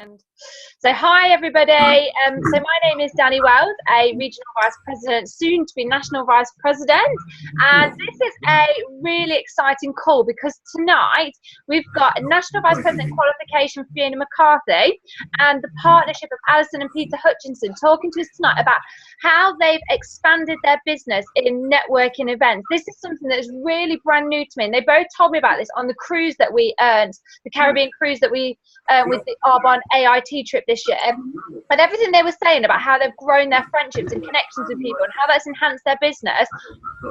And so, hi everybody. So my name is Danny Wells, a regional vice president, soon to be national vice president. And this is a really exciting call because tonight we've got a national vice president qualification, Fiona McCarthy, and the partnership of Alison and Peter Hutchison talking to us tonight about how they've expanded their business in networking events. This is something that is really brand new to me, and they both told me about this on the cruise that we earned, the Caribbean cruise that we with the Arbonne AIT trip this year, and everything they were saying about how they've grown their friendships and connections with people and how that's enhanced their business.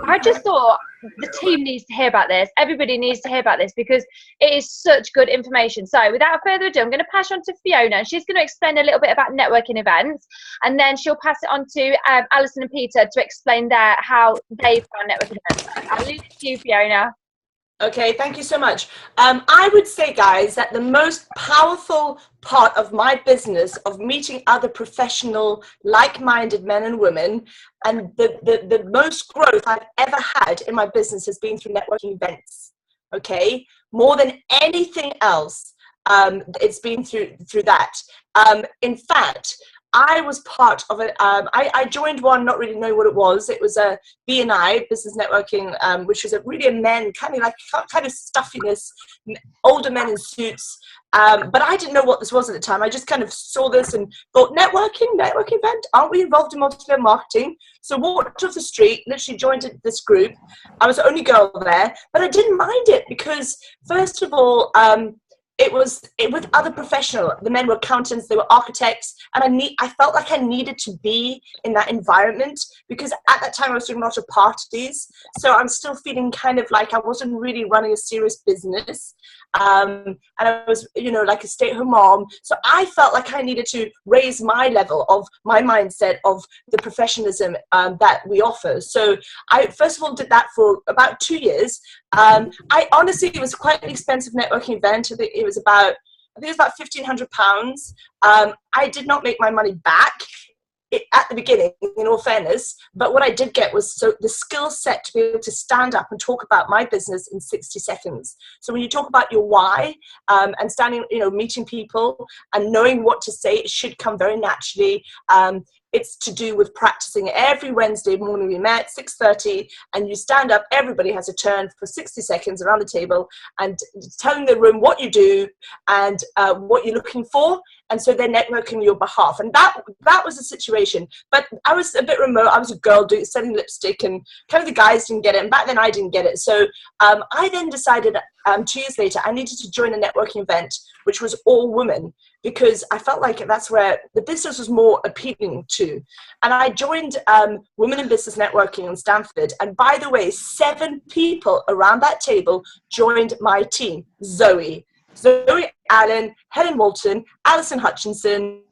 I just thought the team needs to hear about this. Everybody needs to hear about this because it is such good information. So without further ado, I'm going to pass on to Fiona, and she's going to explain a little bit about networking events, and then she'll pass it on to Alison and Peter to explain how they've found networking events. I'll leave it to you, Fiona. Okay, thank you so much. I would say, guys, that the most powerful part of my business, of meeting other professional, like-minded men and women, and the most growth I've ever had in my business has been through networking events. Okay, more than anything else, it's been through that. In fact, I was part of it. I joined one, not really knowing what it was. It was a B&I, business networking, which was really a men, kind of stuffiness, older men in suits. But I didn't know what this was at the time. I just kind of saw this and thought, networking event? Aren't we involved in multi-level marketing? So walked off the street, literally joined this group. I was the only girl there, but I didn't mind it because, first of all, it was with other professional. The men were accountants, they were architects, and I felt like I needed to be in that environment because at that time I was doing a lot of parties, so I'm still feeling kind of like I wasn't really running a serious business, and I was, like a stay-at-home mom. So I felt like I needed to raise my level of my mindset of the professionalism that we offer. So I first of all did that for about 2 years. I honestly, it was quite an expensive networking event. I think it was about £1,500. I did not make my money back at the beginning, in all fairness, but what I did get was the skill set to be able to stand up and talk about my business in 60 seconds. So when you talk about your why, and standing, meeting people and knowing what to say, it should come very naturally. It's to do with practicing. Every Wednesday morning we met 6:30, and you stand up, everybody has a turn for 60 seconds around the table and telling the room what you do and what you're looking for. And so they're networking on your behalf. And that was the situation. But I was a bit remote. I was a girl selling lipstick, and kind of the guys didn't get it. And back then I didn't get it. So I then decided 2 years later I needed to join a networking event, which was all women, because I felt like that's where the business was more appealing to. And I joined Women in Business Networking in Stanford. And by the way, 7 people around that table joined my team. Zoe Allen, Helen Walton, Alison Hutchison,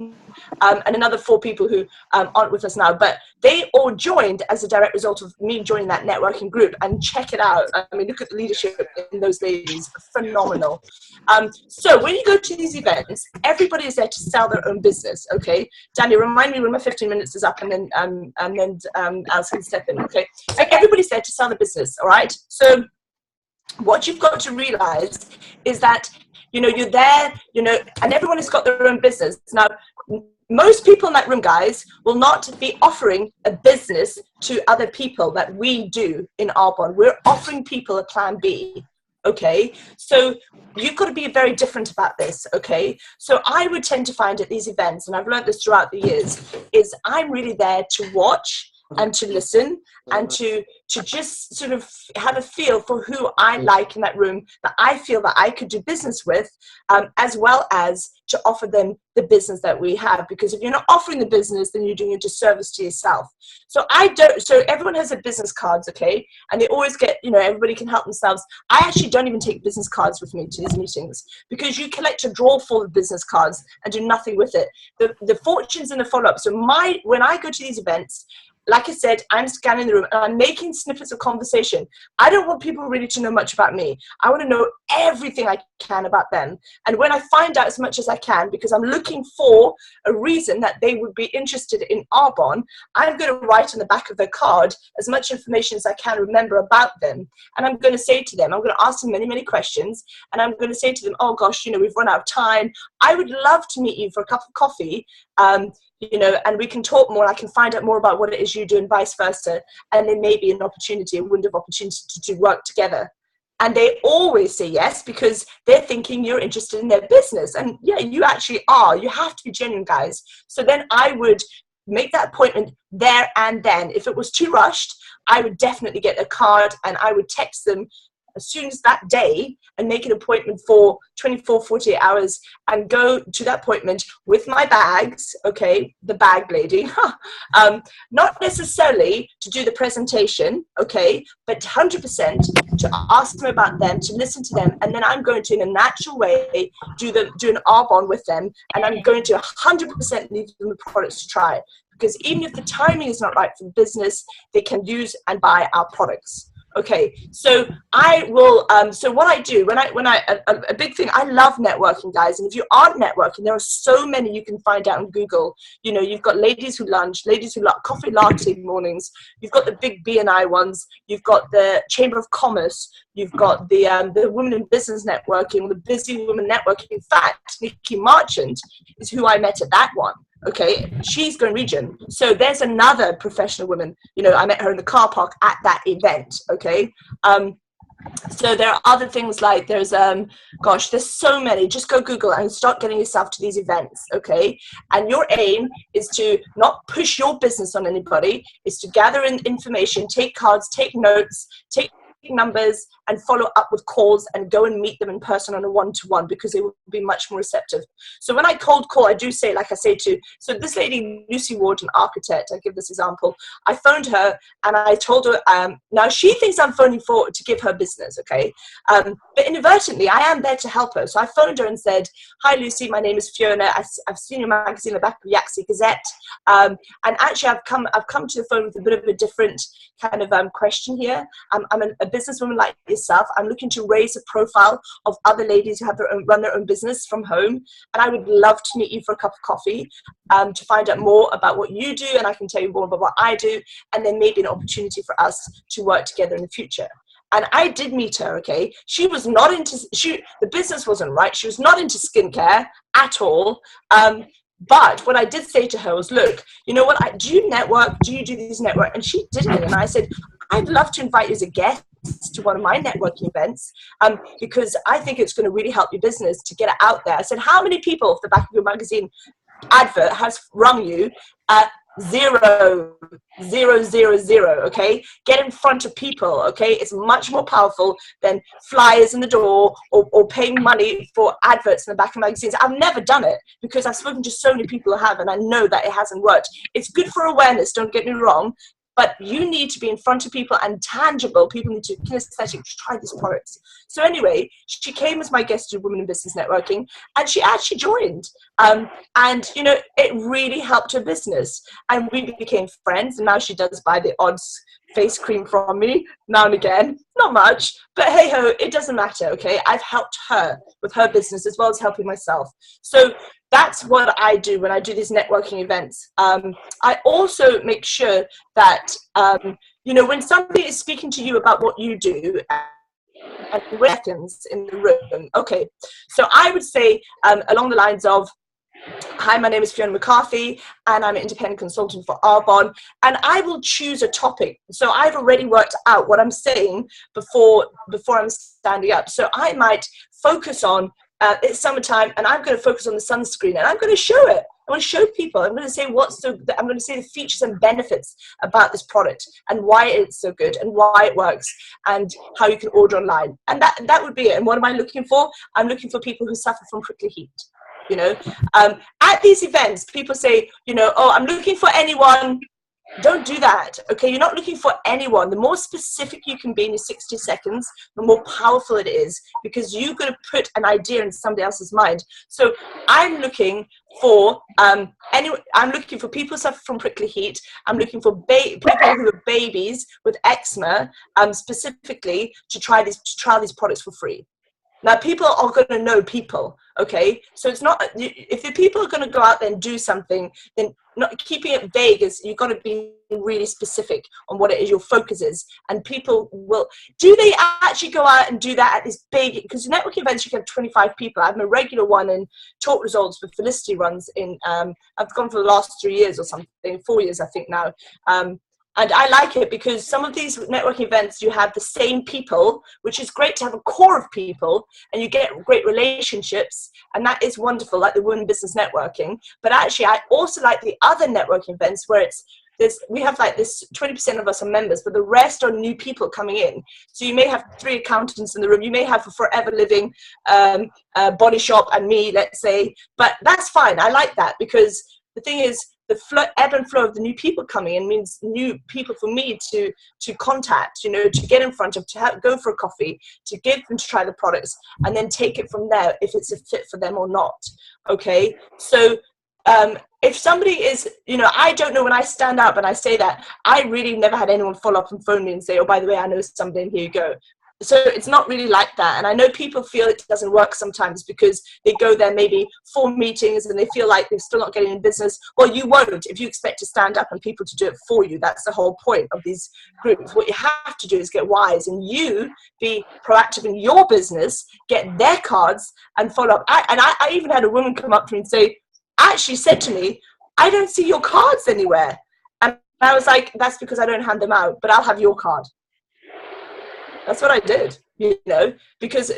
and another 4 people who aren't with us now. But they all joined as a direct result of me joining that networking group. And check it out. I mean, look at the leadership in those ladies. Phenomenal. So when you go to these events, everybody is there to sell their own business, okay? Danny, remind me when my 15 minutes is up, and then Alison can step in, okay? So everybody's there to sell the business, all right? So what you've got to realize is that you're there, and everyone has got their own business. Now, most people in that room, guys, will not be offering a business to other people that we do in Arbonne. We're offering people a plan B, okay? So you've got to be very different about this, okay? So I would tend to find at these events, and I've learned this throughout the years, is I'm really there to watch and to listen and to just sort of have a feel for who I like in that room that I feel that I could do business with, as well as to offer them the business that we have. Because if you're not offering the business, then you're doing a disservice to yourself. So everyone has their business cards, okay? And they always get, everybody can help themselves. I actually don't even take business cards with me to these meetings because you collect a drawer full of business cards and do nothing with it. The fortune's in the follow-up. So when I go to these events, like I said, I'm scanning the room and I'm making snippets of conversation. I don't want people really to know much about me. I want to know everything I can about them. And when I find out as much as I can, because I'm looking for a reason that they would be interested in Arbonne, I'm going to write on the back of their card as much information as I can remember about them. And I'm going to say to them, I'm going to ask them many, many questions. And I'm going to say to them, oh gosh, we've run out of time. I would love to meet you for a cup of coffee, you know, and we can talk more. I can find out more about what it is you do and vice versa. And there may be an opportunity, a window of opportunity to work together. And they always say yes, because they're thinking you're interested in their business. And yeah, you actually are. You have to be genuine, guys. So then I would make that appointment there and then. If it was too rushed, I would definitely get a card and I would text them as soon as that day and make an appointment for 24, 48 hours and go to that appointment with my bags, okay, the bag lady, not necessarily to do the presentation, okay, but 100% to ask them about them, to listen to them, and then I'm going to, in a natural way, do an Arbonne with them, and I'm going to 100% leave them the products to try, because even if the timing is not right for the business, they can use and buy our products. Okay, so I will, so what I do, a big thing, I love networking, guys, and if you aren't networking, there are so many you can find out on Google. You know, you've got ladies who lunch, ladies who coffee latte mornings, you've got the big B&I ones, you've got the Chamber of Commerce, you've got the Women in Business Networking, the Busy Women Networking. In fact, Nikki Marchant is who I met at that one. Okay, she's going region. So there's another professional woman, you know, I met her in the car park at that event. Okay, so there are other things like there's gosh, there's so many. Just go Google and start getting yourself to these events. Okay, and your aim is to not push your business on anybody, is to gather in information, take cards, take notes, take numbers, and follow up with calls and go and meet them in person on a one-to-one, because they will be much more receptive. So when I cold call, I do say, like I say to, so this lady, Lucy Ward, an architect, I give this example, I phoned her and I told her, now she thinks I'm phoning to give her business, okay? But inadvertently, I am there to help her. So I phoned her and said, hi Lucy, my name is Fiona. I've seen your magazine in the back of Yaxley Gazette. And actually I've come to the phone with a bit of a different kind of question here. I'm a businesswoman like yourself. I'm looking to raise a profile of other ladies who have run their own business from home, and I would love to meet you for a cup of coffee to find out more about what you do, and I can tell you more about what I do, and then maybe an opportunity for us to work together in the future. And I did meet her, okay? She was not into, the business wasn't right. She was not into skincare at all. But what I did say to her was, look, you know what, do you network? Do you do these network? And she didn't. And I said, I'd love to invite you as a guest to one of my networking events, because I think it's going to really help your business to get it out there. I said, how many people off the back of your magazine advert has rung you? 0, 0, 0, 0, okay? Get in front of people, okay? It's much more powerful than flyers in the door or paying money for adverts in the back of magazines. I've never done it because I've spoken to so many people who have, and I know that it hasn't worked. It's good for awareness, don't get me wrong, but you need to be in front of people and tangible. People need to kinesthetic try these products. So anyway, she came as my guest to Women in Business Networking, and she actually joined. And, you know, it really helped her business. And we became friends, and now she does buy the odds face cream from me now and again. Not much, but hey ho, it doesn't matter, okay? I've helped her with her business as well as helping myself. So that's what I do when I do these networking events. I also make sure that, you know, when somebody is speaking to you about what you do, and seconds in the room, okay, so I would say along the lines of, hi, my name is Fiona McCarthy, and I'm an independent consultant for Arbonne, and I will choose a topic. So I've already worked out what I'm saying before I'm standing up. So I might focus on, it's summertime, and I'm going to focus on the sunscreen, and I'm going to show it. I want to show people. I'm going to say I'm going to say the features and benefits about this product and why it's so good and why it works and how you can order online. And that would be it. And what am I looking for? I'm looking for people who suffer from prickly heat. You know, at these events, people say, you know, oh, I'm looking for anyone. Don't do that, okay? You're not looking for anyone. The more specific you can be in your 60 seconds, the more powerful it is, because you've got to put an idea in somebody else's mind. So I'm looking for I'm looking for people who suffer from prickly heat. I'm looking for people who are babies with eczema, specifically to try these products for free. Now, people are going to know people, okay? So it's not, if the people are going to go out there and do something, then not keeping it vague is, you've got to be really specific on what it is your focus is. And people will, do they actually go out and do that at this big, because networking events, you can have 25 people. I have a regular one in Talk Results for Felicity runs in, I've gone for the last 3 years or something, 4 years, I think now. And I like it because some of these networking events, you have the same people, which is great to have a core of people, and you get great relationships, and that is wonderful, like the Women Business Networking. But actually, I also like the other networking events where we have like this 20% of us are members, but the rest are new people coming in. So you may have 3 accountants in the room. You may have a Forever Living Body Shop and me, let's say. But that's fine. I like that because the thing is, the ebb and flow of the new people coming in means new people for me to contact, to get in front of, go for a coffee, to give them to try the products, and then take it from there if it's a fit for them or not. Okay, so if somebody is, I don't know, when I stand up and I say that, I really never had anyone follow up and phone me and say, oh, by the way, I know somebody, and here you go. So it's not really like that. And I know people feel it doesn't work sometimes because they go there maybe 4 meetings and they feel like they're still not getting in business. Well, you won't if you expect to stand up and people to do it for you. That's the whole point of these groups. What you have to do is get wise and you be proactive in your business, get their cards and follow up. I even had a woman come up to me and say, actually said to me, I don't see your cards anywhere. And I was like, that's because I don't hand them out, but I'll have your card. That's what I did, because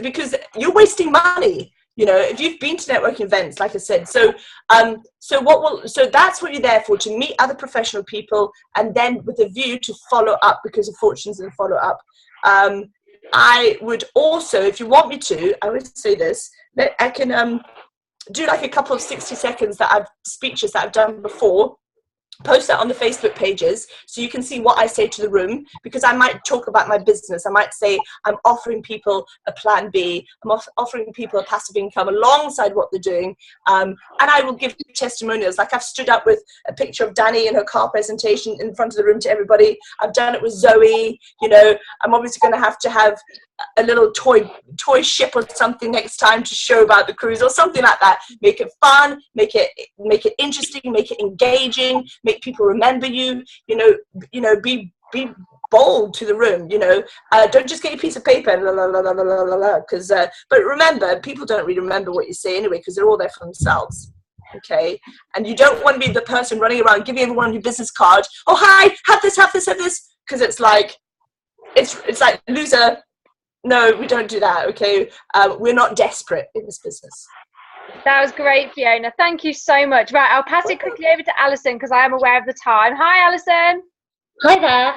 you're wasting money, if you've been to networking events, like I said. So that's what you're there for, to meet other professional people, and then with a view to follow up, because of fortunes and follow up. I would also, if you want me to, I would say this, that I can do like a couple of 60 seconds speeches that I've done before, post that on the Facebook pages so you can see what I say to the room, because I might talk about my business. I might say I'm offering people a plan B, I'm offering people a passive income alongside what they're doing, and I will give testimonials. Like I've stood up with a picture of Danny in her car presentation in front of the room to everybody. I've done it with Zoe. I'm obviously going to have a little toy ship or something next time to show about the cruise or something like that. Make it fun, make it interesting, make it engaging, make people remember you. Be bold to the room. Don't just get your piece of paper and because but remember, people don't really remember what you say anyway, because they're all there for themselves. Okay, and you don't want to be the person running around giving everyone your business card. Oh, hi, have this, because it's like loser. No, we don't do that, okay? We're not desperate in this business. That was great, Fiona. Thank you so much. Right, I'll pass it quickly over to Alison because I am aware of the time. Hi, Alison. Hi there.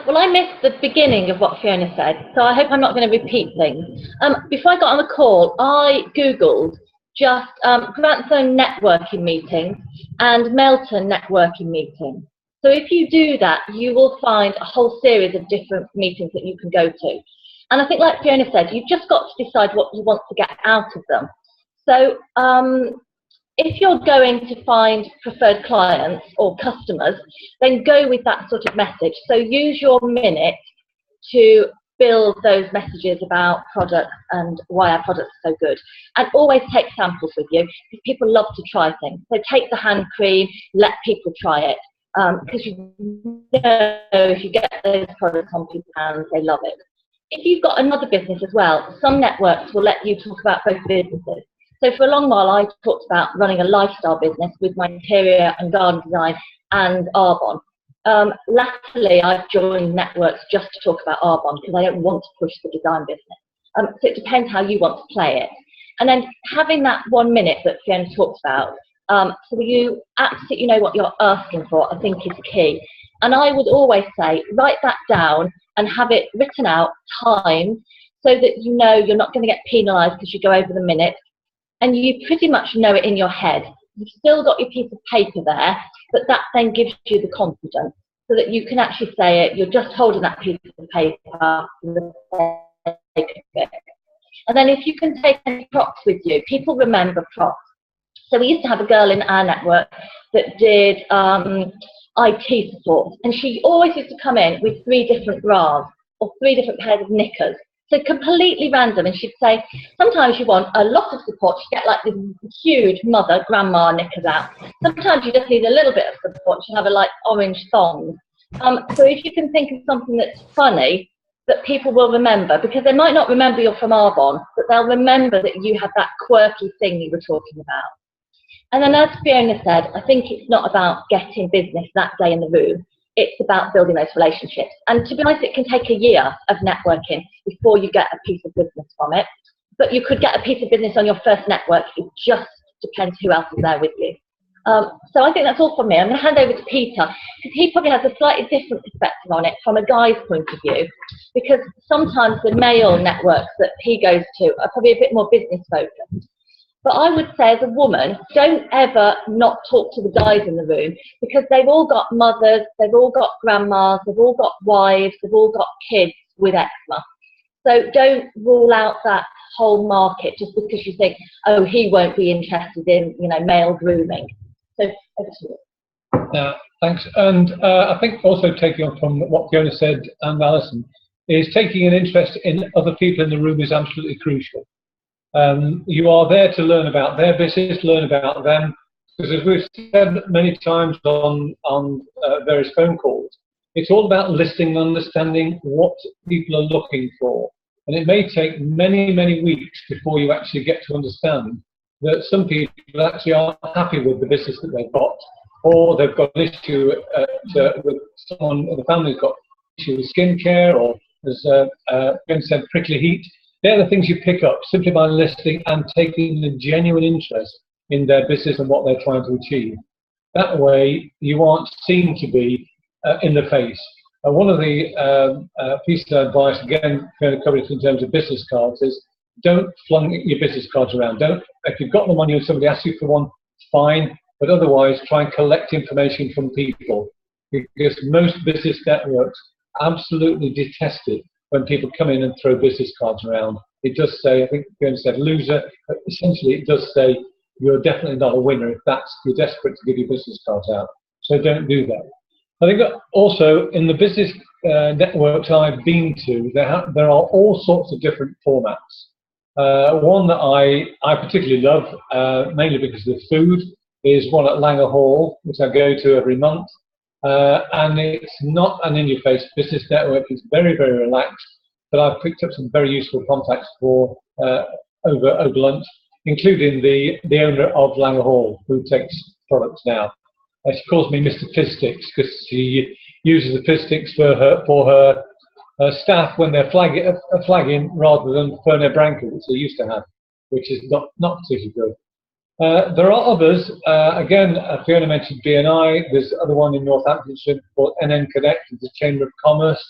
Well, I missed the beginning of what Fiona said, so I hope I'm not going to repeat things. Before I got on the call, I Googled just Grantham networking meetings and Melton networking meetings. So if you do that, you will find a whole series of different meetings that you can go to. And I think, like Fiona said, you've just got to decide what you want to get out of them. So if you're going to find preferred clients or customers, then go with that sort of message. So use your minute to build those messages about products and why our products are so good. And always take samples with you, because people love to try things. So take the hand cream, let people try it. Because if you get those products on people's hands, they love it. If you've got another business as well, some networks will let you talk about both businesses. So for a long while, I talked about running a lifestyle business with my interior and garden design and Arbonne. Latterly, I've joined networks just to talk about Arbonne because I don't want to push the design business. So it depends how you want to play it. And then having that 1 minute that Fiona talked about, so you absolutely know what you're asking for, I think is key. And I would always say, write that down and have it written out, timed, so that you know you're not going to get penalised because you go over the minute. And you pretty much know it in your head. You've still got your piece of paper there, but that then gives you the confidence so that you can actually say it. You're just holding that piece of paper for the sake of it. And then if you can take any props with you, people remember props. So we used to have a girl in our network that did IT support, and she always used to come in with 3 different bras or 3 different pairs of knickers. So completely random. And she'd say, sometimes you want a lot of support. You get like this huge mother, grandma knickers out. Sometimes you just need a little bit of support. You have a like orange thong. So if you can think of something that's funny, that people will remember, because they might not remember you're from Arbonne, but they'll remember that you had that quirky thing you were talking about. And then, as Fiona said, I think it's not about getting business that day in the room. It's about building those relationships. And to be honest, it can take a year of networking before you get a piece of business from it. But you could get a piece of business on your first network. It just depends who else is there with you. So I think that's all from me. I'm going to hand over to Peter, because he probably has a slightly different perspective on it from a guy's point of view, because sometimes the male networks that he goes to are probably a bit more business focused. But I would say, as a woman, don't ever not talk to the guys in the room, because they've all got mothers, they've all got grandmas, they've all got wives, they've all got kids with eczema. So don't rule out that whole market just because you think, oh, he won't be interested in, male grooming. So over to you. Thanks. And I think also taking on from what Fiona said and Alison, is taking an interest in other people in the room is absolutely crucial. You are there to learn about their business, learn about them, because as we've said many times on various phone calls, it's all about listening and understanding what people are looking for. And it may take many, many weeks before you actually get to understand that some people actually aren't happy with the business that they've got, or they've got an issue with someone in the family's got an issue with skincare, or as Ben said, prickly heat. They're the things you pick up simply by listening and taking a genuine interest in their business and what they're trying to achieve. That way, you aren't seen to be in the face. One of the pieces of advice, again, kind of covered in terms of business cards, is don't flung your business cards around. If you've got them on you and somebody asks you for one, fine, but otherwise try and collect information from people, because most business networks absolutely detest it when people come in and throw business cards around. It does say, I think Fiona said loser, but essentially it does say you're definitely not a winner if you're desperate to give your business cards out. So don't do that. I think that also in the business networks I've been to, there are all sorts of different formats. One that I particularly love, mainly because of the food, is one at Langer Hall, which I go to every month. And it's not an in-your-face business network. It's very, very relaxed. But I've picked up some very useful contacts for over lunch, including the owner of Langer Hall, who takes products now. She calls me Mr. Fizzsticks because she uses the Fizzsticks for her staff when they're flagging rather than Fernet Branca, which they used to have, which is not particularly good. There are others. Again, Fiona mentioned BNI. There's another one in Northamptonshire called NN Connect, the Chamber of Commerce.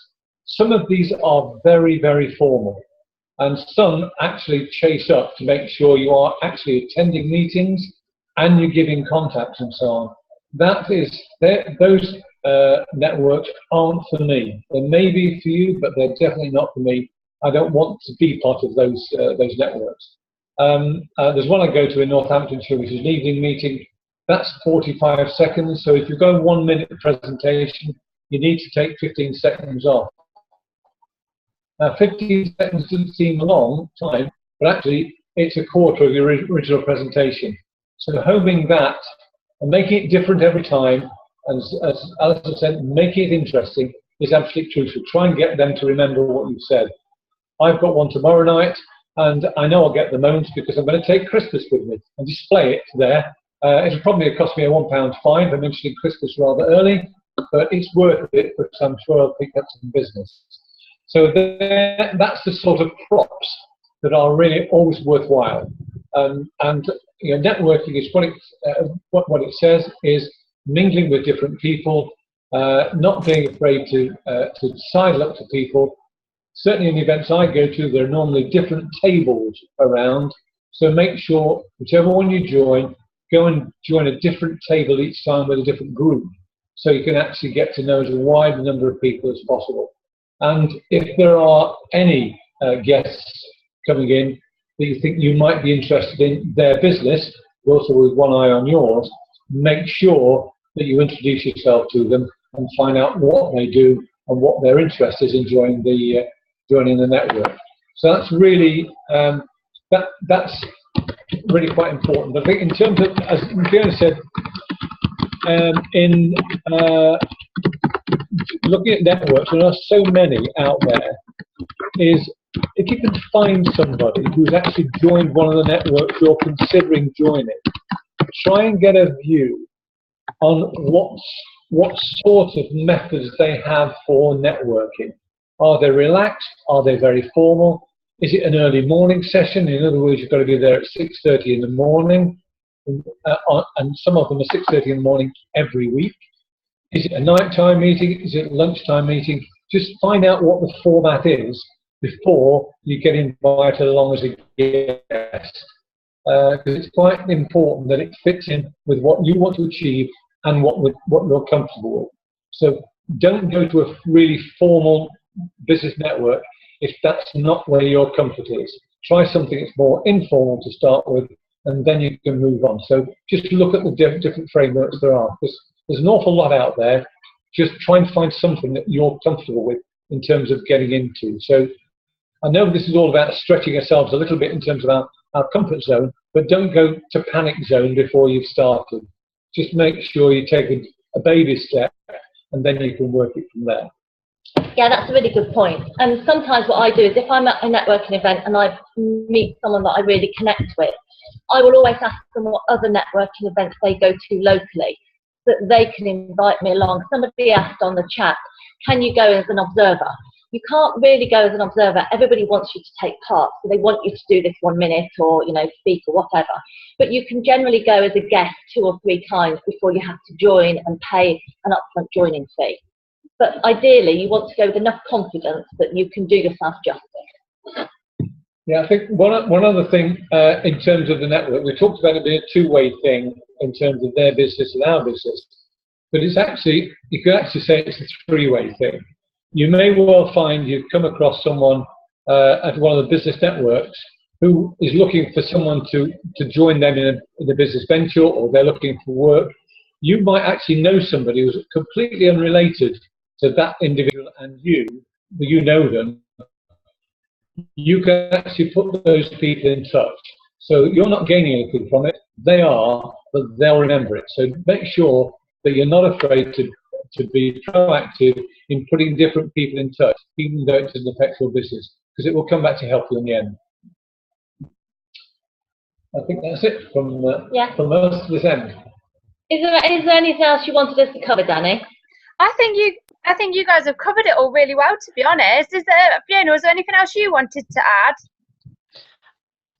Some of these are very, very formal, and some actually chase up to make sure you are actually attending meetings and you're giving contacts and so on. Those networks aren't for me. They may be for you, but they're definitely not for me. I don't want to be part of those networks. There's one I go to in Northamptonshire, which is an evening meeting. That's 45 seconds. So if you've got a 1 minute presentation, you need to take 15 seconds off. Now, 15 seconds doesn't seem a long time, but actually it's a quarter of your original presentation. So homing that and making it different every time, as Alison said, making it interesting is absolutely crucial. Try and get them to remember what you've said. I've got one tomorrow night, and I know I'll get the moans because I'm going to take Christmas with me and display it there. It'll probably cost me a £1 fine for mentioning Christmas rather early, but it's worth it because I'm sure I'll pick up some business. So that's the sort of props that are really always worthwhile. And networking is what it says is mingling with different people, not being afraid to sidle up to people. Certainly in the events I go to, there are normally different tables around. So make sure, whichever one you join, go and join a different table each time with a different group, so you can actually get to know as wide a number of people as possible. And if there are any guests coming in that you think you might be interested in their business, also with one eye on yours, make sure that you introduce yourself to them and find out what they do and what their interest is in joining the network. So that's really that's really quite important. I think in terms of, as Fiona said, in looking at networks, there are so many out there, is if you can find somebody who's actually joined one of the networks you're considering joining, try and get a view on what sort of methods they have for networking. Are they relaxed? Are they very formal? Is it an early morning session? In other words, you've got to be there at 6:30 in the morning, and some of them are 6:30 in the morning every week. Is it a nighttime meeting? Is it a lunchtime meeting? Just find out what the format is before you get invited along as a guest. Because it's quite important that it fits in with what you want to achieve and what you're comfortable with. So don't go to a really formal business network if that's not where your comfort is. Try something that's more informal to start with, and then you can move on. So just look at the different frameworks there are. There's an awful lot out there. Just try and find something that you're comfortable with in terms of getting into. So I know this is all about stretching ourselves a little bit in terms of our comfort zone, but don't go to panic zone before you've started. Just make sure you take a baby step, and then you can work it from there. Yeah, that's a really good point. And sometimes what I do is if I'm at a networking event and I meet someone that I really connect with, I will always ask them what other networking events they go to locally, so that they can invite me along. Somebody asked on the chat, can you go as an observer? You can't really go as an observer. Everybody wants you to take part, so they want you to do this 1 minute or, you know, speak or whatever. But you can generally go as a guest 2 or 3 times before you have to join and pay an upfront joining fee. But ideally, you want to go with enough confidence that you can do yourself justice. Yeah, I think one other thing in terms of the network, we talked about it being a two-way thing in terms of their business and our business, but it's actually, you could actually say it's a three-way thing. You may well find you've come across someone at one of the business networks who is looking for someone to join them in a business venture, or they're looking for work. You might actually know somebody who's completely unrelated to that individual, and you know them. You can actually put those people in touch. So you're not gaining anything from it. They are, but they'll remember it. So make sure that you're not afraid to be proactive in putting different people in touch, even though it doesn't affect your business, because it will come back to help you in the end. I think that's it from us to this end. Is there anything else you wanted us to cover, Danny? I think you guys have covered it all really well, to be honest. Fiona, was there anything else you wanted to add?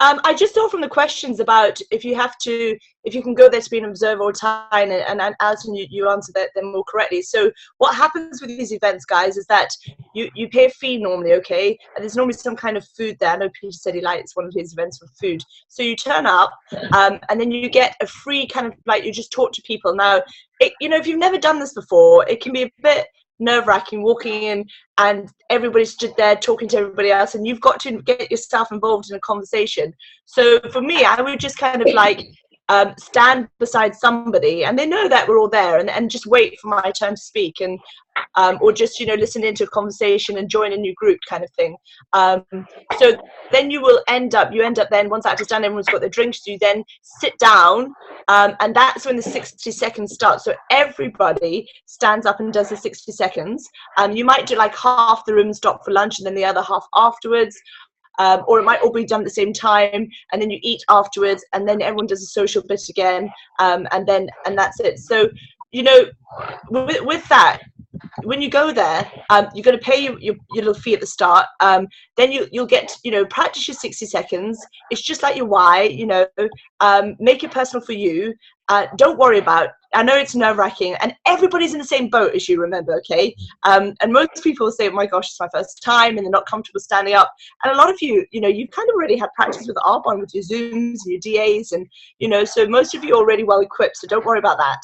I just thought from the questions about if you can go there to be an observer or tie, and Alison, you answered them more correctly. So what happens with these events, guys, is that you pay a fee normally, okay? And there's normally some kind of food there. I know Peter said he likes one of his events for food. So you turn up, and then you get a free kind of, like, you just talk to people. Now, if you've never done this before, it can be a bit nerve-wracking walking in and everybody stood there talking to everybody else, and you've got to get yourself involved in a conversation. So for me, I would just kind of like stand beside somebody, and they know that we're all there, and just wait for my turn to speak, and or just listen into a conversation and join a new group kind of thing. So then you end up then, once after done, everyone's got their drinks, you then sit down, and that's when the 60 seconds starts. So everybody stands up and does the 60 seconds. You might do like half the room stop for lunch and then the other half afterwards. Or it might all be done at the same time, and then you eat afterwards, and then everyone does a social bit again, and that's it. So with that, when you go there, you're going to pay your little fee at the start. Then you'll get practice your 60 seconds. It's just like your why. Make it personal for you. Don't worry about. I know it's nerve-wracking, and everybody's in the same boat as you, remember, okay? And most people say, oh my gosh, it's my first time, and they're not comfortable standing up. And a lot of you, you've kind of already had practice with Arbonne, with your Zooms and your DAs, and, so most of you are already well equipped, so don't worry about that.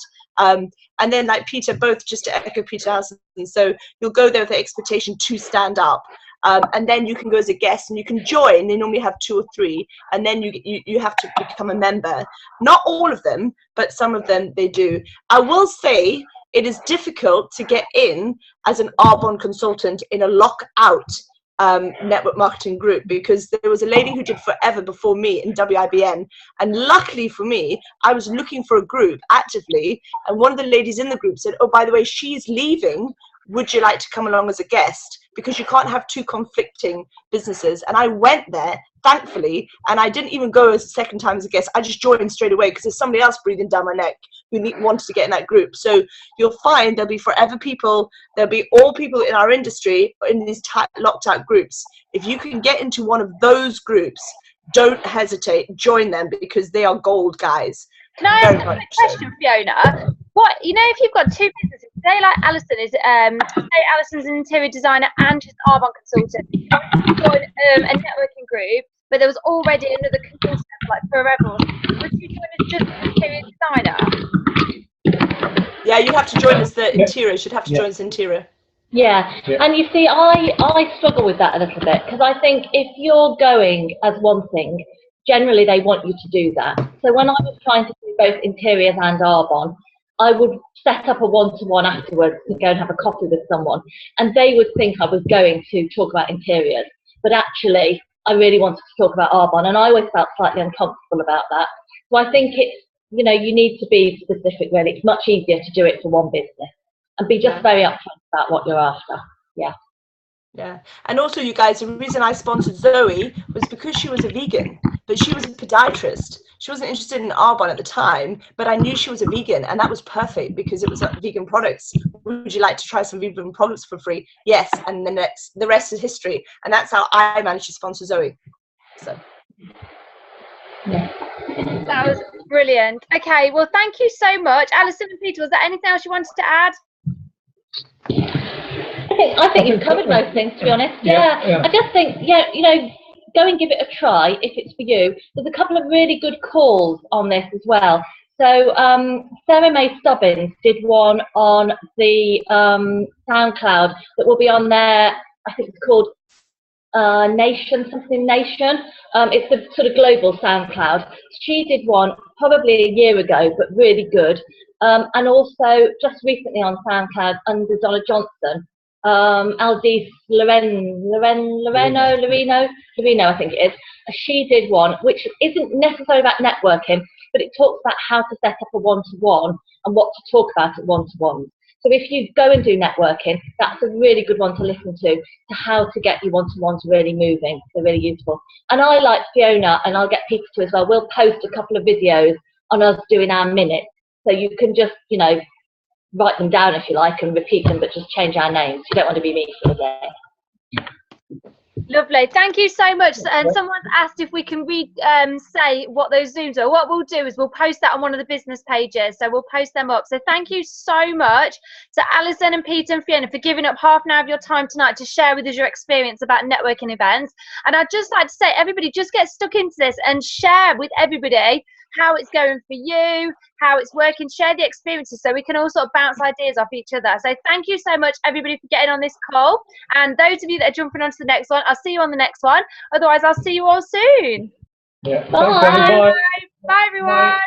And then, like Peter, both just to echo Peter Alison, so you'll go there with the expectation to stand up. And then you can go as a guest and you can join. They normally have 2 or 3, and then you have to become a member. Not all of them, but some of them they do. I will say it is difficult to get in as an Arbonne consultant in a lockout network marketing group, because there was a lady who did forever before me in WIBN, and luckily for me, I was looking for a group actively, and one of the ladies in the group said, oh, by the way, she's leaving, would you like to come along as a guest, because you can't have two conflicting businesses. And I went there, thankfully, and I didn't even go as a second time as a guest. I just joined straight away because there's somebody else breathing down my neck who wanted to get in that group. So you'll find there'll be forever people, there'll be all people in our industry in these locked out groups. If you can get into one of those groups, don't hesitate, join them, because they are gold, guys. Can I ask a quick question, Fiona? What, you know, if you've got two businesses, say like Alison is, say Alison's an interior designer and she's an Arbonne consultant, join a networking group, but there was already another consultant like forever, would you join as just an interior designer? Yeah, you'd have to join as the interior. You'd have to join as interior. Yeah, and you see, I struggle with that a little bit, because I think if you're going as one thing, generally they want you to do that. So when I was trying to do both interiors and Arbonne, I would set up a one-to-one afterwards to go and have a coffee with someone, and they would think I was going to talk about interiors, but actually I really wanted to talk about Arbonne, and I always felt slightly uncomfortable about that. So I think it's, you know, you need to be specific really. It's much easier to do it for one business and be just very upfront about what you're after. Yeah, and also, you guys, the reason I sponsored Zoe was because she was a vegan, but she was a podiatrist. She wasn't interested in Arbonne at the time, but I knew she was a vegan, and that was perfect because it was vegan products. Would you like to try some vegan products for free? Yes, and the rest is history, and that's how I managed to sponsor Zoe. So. Yeah. That was brilliant. Okay, well, thank you so much. Alison and Peter, was there anything else you wanted to add? I think you've covered most things, to be honest. Yeah. I just think, you know, go and give it a try if it's for you. There's a couple of really good calls on this as well. So Sarah May Stubbins did one on the SoundCloud that will be on there. I think it's called Nation. It's the sort of global SoundCloud. She did one probably a year ago, but really good. And also just recently on SoundCloud under Donna Johnson, Aldis Loreno, I think it is. She did one which isn't necessarily about networking, but it talks about how to set up a one-to-one and what to talk about at one-to-ones. So if you go and do networking, that's a really good one to listen to how to get your one-to-ones really moving. They're really useful. And I, like Fiona, and I'll get Peter to as well, we'll post a couple of videos on us doing our minutes. So you can just, you know, write them down if you like and repeat them, but just change our names. You don't want to be me for the day. Lovely, thank you so much. And someone's asked if we can say what those Zooms are. What we'll do is we'll post that on one of the business pages, so we'll post them up. So thank you so much to Alison and Peter and Fiona for giving up half an hour of your time tonight to share with us your experience about networking events. And I'd just like to say, everybody, just get stuck into this and share with everybody how it's going for you, how it's working. Share the experiences so we can all sort of bounce ideas off each other. So thank you so much, everybody, for getting on this call. And those of you that are jumping onto the next one, I'll see you on the next one. Otherwise, I'll see you all soon. Yeah. Bye. Bye, everyone.